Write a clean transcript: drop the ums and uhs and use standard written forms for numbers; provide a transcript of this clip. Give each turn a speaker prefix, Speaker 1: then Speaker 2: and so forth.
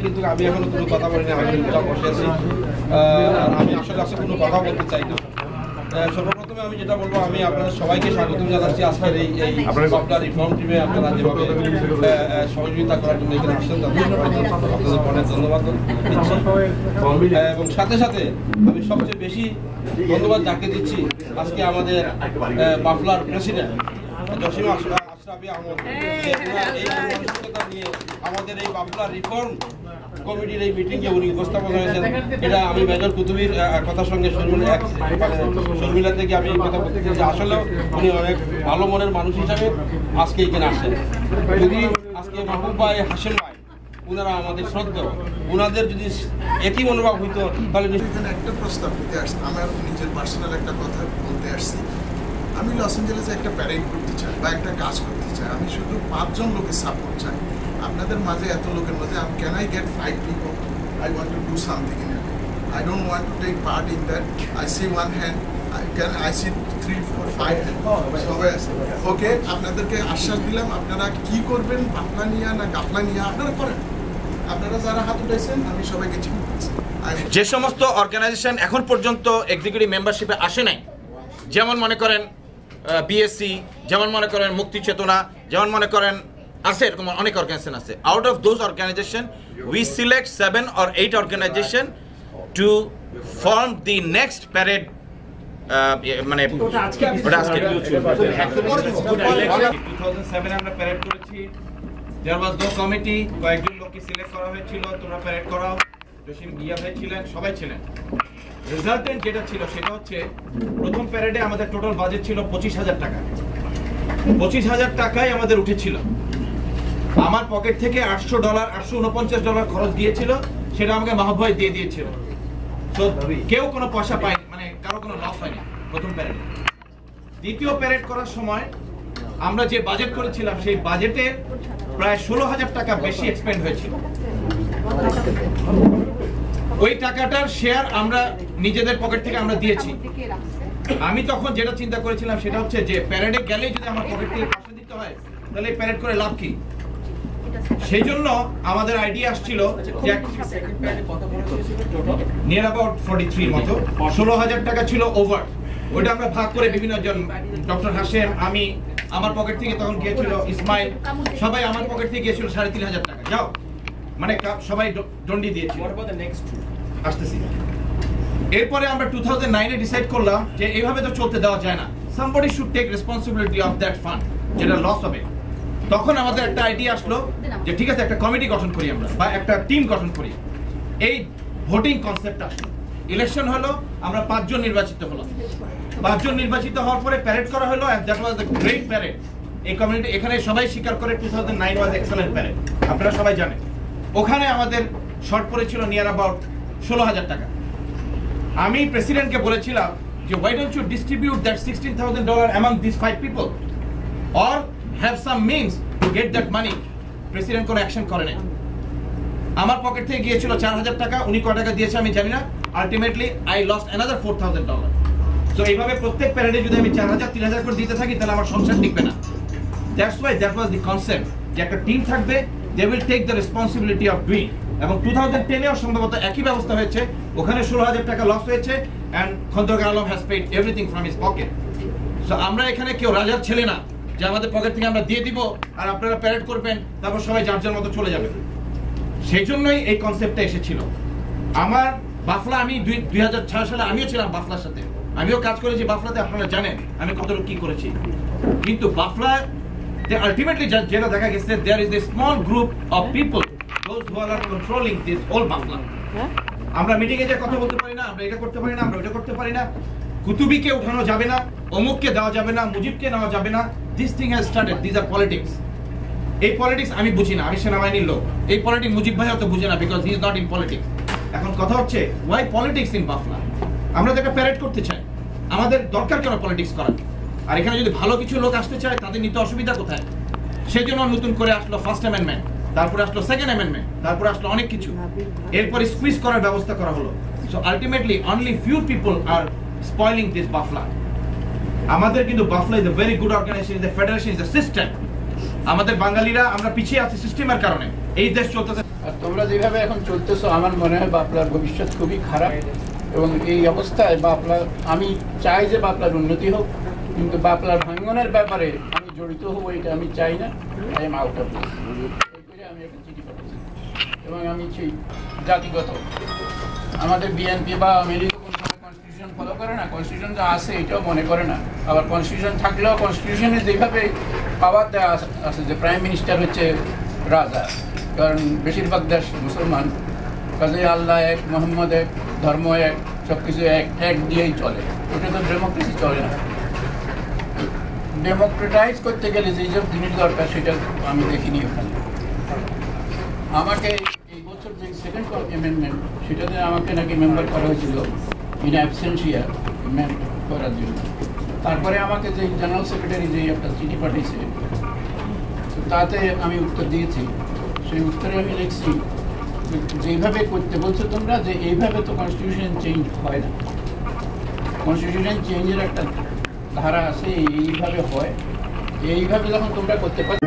Speaker 1: কিন্তু আমি এখনো কোনো কথা বলিনি, আমি কিন্তু বসে আছি। আমি আসলে কোনো কথা বলতে চাই না। সর্বপ্রথমে আমি যেটা বলবো, আমি আপনাদের সবাইকে স্বাগতম জানাচ্ছি আজকের এই আপনার রিফর্ম টিমে আপনারা যেভাবে সহযোগিতা করার জন্য এখানে আসছেন আপনাদের অনেক ধন্যবাদ দিচ্ছি। এবং সাথে সাথে আমি সবচেয়ে বেশি ধন্যবাদ যাকে দিচ্ছি আজকে আমাদের বাফলার প্রেসিডেন্ট জসিম আশরাফি আহমদ, এই মানসিকতা নিয়ে আমাদের এই বাফলার রিফর্ম কমিটির এই মিটিংয়ে উনি উপস্থাপন হয়েছেন। এটা আমি মেজর কুতুবির কথার সঙ্গে শর্মিলা থেকে আমি এই কথা বলতে চাই যে আসলেও উনি অনেক ভালো মনের মানুষ হিসাবে আজকে এখানে আসেন। যদি আজকে মাহবুব ভাই, হাসিম ভাই, ওনারা আমাদের শ্রদ্ধা, ওনাদের যদি একই মনোভাব হইতো তাহলে
Speaker 2: একটা প্রস্তাব দিতে আসছি। আমার নিজের পার্সোনাল একটা কথা বলতে আসছি। আমি লস অ্যাঞ্জেলেসে একটা প্যারেড করতে চাই বা একটা কাজ করতে চাই। আমি শুধু 5 জন লোকের সাপোর্ট চাই। আপনাদের মাঝে এত লোকের মাঝে can I get 5 people? I want to do something in it. I don't want to take part in that. I see one hand, I see 3, 4, 5 hand. সবাই আছে। ওকে, আপনাদেরকে আশ্বাস দিলাম আপনারা কি করবেন, বাফলা নিয়া না গাফলা নিয়া আপনারা করেন। আপনারা যারা হাত উঠাইছেন আমি সবাইকে চিনি।
Speaker 3: যে সমস্ত অর্গানাইজেশন এখন পর্যন্ত এক্সিকিউটিভ মেম্বারশিপে আসে নাই, যেমন মনে করেন বিএসসি, যেমন মনে করেন মুক্তি চেতনা, যেমন মনে করেন আছে, এরকম অনেক অর্গানাইজেশন আছে। Out of those organisation we select 7 or 8 organisation to form the next parade. মানে ওটা আজকে 2007 আমরা প্যারেড করেছি। দেয়ার ওয়াজ নো কমিটি, কয়েকজন লোককে সিলেক্ট করা হয়েছিল, তোমরা প্যারেড করাও। জসিম গিয়া ভাই ছিলেন, সবাই ছিলেন। রেজাল্টেন্ট যেটা ছিল সেটা হচ্ছে প্রথম প্যারেডে আমাদের টোটাল বাজেট ছিল 25,000 টাকা। 25,000 টাকাই আমাদের উঠেছিল। আমার পকেট থেকে $800 $849 খরচ গিয়েছিল, সেটা আমাকে মাহবুব ভাই দিয়ে দিয়েছিল। তো কেউ কোনো পয়সা পায়নি, মানে কারো কোনো লস হয়নি প্রথম প্যারেডে। দ্বিতীয় প্যারেড করার সময় আমরা যে বাজেট করেছিলাম সেই বাজেটে প্রায় 16,000 টাকা বেশি এক্সপেন্ড হয়েছিল। ওই টাকাটার শেয়ার আমরা নিজেদের পকেট থেকে আমরা দিয়েছি। আমি তখন যেটা চিন্তা করেছিলাম সেটা হচ্ছে যে প্যারেডে গেলেই যদি আমার পকেট থেকে পয়সা দিতে হয় তাহলে এই প্যারেড করে লাভ কি? সেই জন্য আমাদের আইডিয়া আসছিল যে নিয়ার অ্যাবাউট 43 মতো 16,000 টাকা ছিল ওভার। ওইটা আমরা ভাগ করে বিভিন্ন জন, ডক্টর হাশেম, আমি, আমার পকেট থেকে তখন গিয়েছিল ইসমাইল, সবাই আমার পকেট থেকে গিয়েছিল 3,500 টাকা। যাও মানে সবাই দণ্ডি দিয়েছিল। আসতেছি। এরপরে আমরা 2009-এ ডিসাইড করলাম যে এইভাবে তো চলতে দেওয়া যায় না, somebody should take responsibility of that fund যেটা লস হবে। তখন আমাদের একটা আইডিয়া আসলো যে ঠিক আছে, একটা কমিটি গঠন করি আমরা, বা একটা টিম গঠন করি। এই ভোটিং কনসেপ্ট আসলো, ইলেকশন হলো, আমরা 5 জন নির্বাচিত হলাম। 5 জন নির্বাচিত হওয়ার পরে প্যারেড করা হলো, and that was the great parade. এই কমিউনিটি এখানে সবাই স্বীকার করে 2009 was excellent parade, আপনারা সবাই জানেন। ওখানে আমাদের শর্ট পড়েছিল নিয়ার অ্যাবাউট 16,000 টাকা। আমি প্রেসিডেন্টকে বলেছিলাম যে why don't you distribute that $16,000 among these 5 people or have some means to get that money. President কোনো অ্যাকশন করে নাই। আমার পকেট থেকে গিয়েছিল 4,000 টাকা, উনি কত টাকা দিয়েছে আমি জানি না। Ultimately I lost another $4,000. So এইভাবে প্রত্যেক প্যারেডে যদি আমি 4,000 3,000 করে দিতে থাকি তাহলে আমার সংসার টিকবে না। That's why that was the concept যে একটা টিম থাকবে, they will take the responsibility of doing. এবং 2010-এও সম্ভবত একই ব্যবস্থা হয়েছে, ওখানে 16,000 টাকা লস হয়েছে, and Khandaker Alam has paid everything from his pocket. So আমরা এখানে কেউ রাজার ছেলে না যে আমাদের পকেট থেকে আমরা দিয়ে দিব আর আপনারা প্যারেড করবেন, তারপর সবাই যার যার মতো চলে যাবে। সেই জন্যই এই কনসেপ্টটা এসেছিল। আমার বাফলা, আমি 2006 সালে আমিও ছিলাম বাফলার সাথে, আমিও কাজ করেছি বাফলাতে, আপনারা জানেন আমি কতটুকু কি করেছি। কিন্তু বাফলা আলটিমেটলি যেটা দেখা গেছে, there is a small group of people, those who are controlling this whole Bafla. আমরা মিটিং এ যে কথা বলতে পারি না, আমরা এটা করতে পারি না, আমরা ওটা করতে পারি না, কুতুবিকে উঠানো যাবে না, অমুককে দেওয়া যাবে না, মুজিবকে নেওয়া যাবে না। This thing has started, this are politics. এই পলিটিক্স আমি বুঝি না, আমি সেনাবাহিনীর লোক। এই পলিটিক্স মুজিব ভাই অত বুঝে না, because he is not in politics. এখন কথা হচ্ছে ওয়াই পলিটিক্স ইন বাফলা? আমরা তো একটা প্যারেড করতে চাই, আমাদের দরকার কেন পলিটিক্স করার? আর এখানে যদি ভালো কিছু লোক আসতে চায় তাদের নিতে অসুবিধা কোথায়? সেই জন্য নতুন করে আসলো ফার্স্ট অ্যামেন্ডমেন্ট, তারপরে আসলো সেকেন্ড অ্যামেন্ডমেন্ট, তারপরে আসলো অনেক কিছু, এরপরে স্কুইজ করার ব্যবস্থা করা হলো। So ultimately only few people are spoiling this বাফলা। আমাদের কিন্তু বাফলা is a very good organisation, the federation is the system. আমাদের বাঙালিরা আমরা পিছিয়ে আছি সিস্টেমের কারণে, এই দেশ চলতেছে।
Speaker 4: আর তোমরা যেভাবে এখন চলতেছো আমার মনে হয় বাপলার ভবিষ্যৎ খুবই খারাপ, এবং এই অবস্থায় বাপলার, আমি চাই যে বাপলার উন্নতি হোক, কিন্তু বাপলার ভাঙ্গনের ব্যাপারে আমি জড়িত হব এটা আমি চাই না। I am out of this. আমি একটা চিঠি পাঠিয়েছি, এবং আমি সেই জাতিগত আমাদের বিএনপি বা আমেরিকা কনস্টিটিউশন ফলো করে না, কনস্টিটিউশন যা আছে এটাও মনে করে না। আবার কনস্টিটিউশন থাকলেও কনস্টিটিউশনে যেভাবে পাওয়ার দেওয়া আছে যে প্রাইম মিনিস্টার হচ্ছে রাজা, কারণ বেশিরভাগ দেশ মুসলমান, কাজে আল্লাহ এক, মোহাম্মদ এক, ধর্ম এক, সব কিছু এক দিয়েই চলে। ওটা তো ডেমোক্রেসি চলে না। ডেমোক্রেটাইজ করতে গেলে যেসব জিনিস দরকার সেটা আমি দেখিনি ওখানে। আমাকে এই বছর যে সেকেন্ড অ্যামেন্ডমেন্ট, সেটাতে আমাকে নাকি মেম্বার করা হয়েছিল ইন অ্যাবসেন্সিয়া করার জন্য। তারপরে আমাকে যে জেনারেল সেক্রেটারি যে একটা চিঠি পাঠিয়েছে, তাতে আমি উত্তর দিয়েছি। সেই উত্তরে আমি লিখছি যেইভাবে করতে বলছো তোমরা, যে এইভাবে তো কনস্টিটিউশন চেঞ্জ হয় না। কনস্টিটিউশন চেঞ্জের একটা ধারা আছে, এইভাবে হয়। এইভাবে যখন তোমরা করতে পারো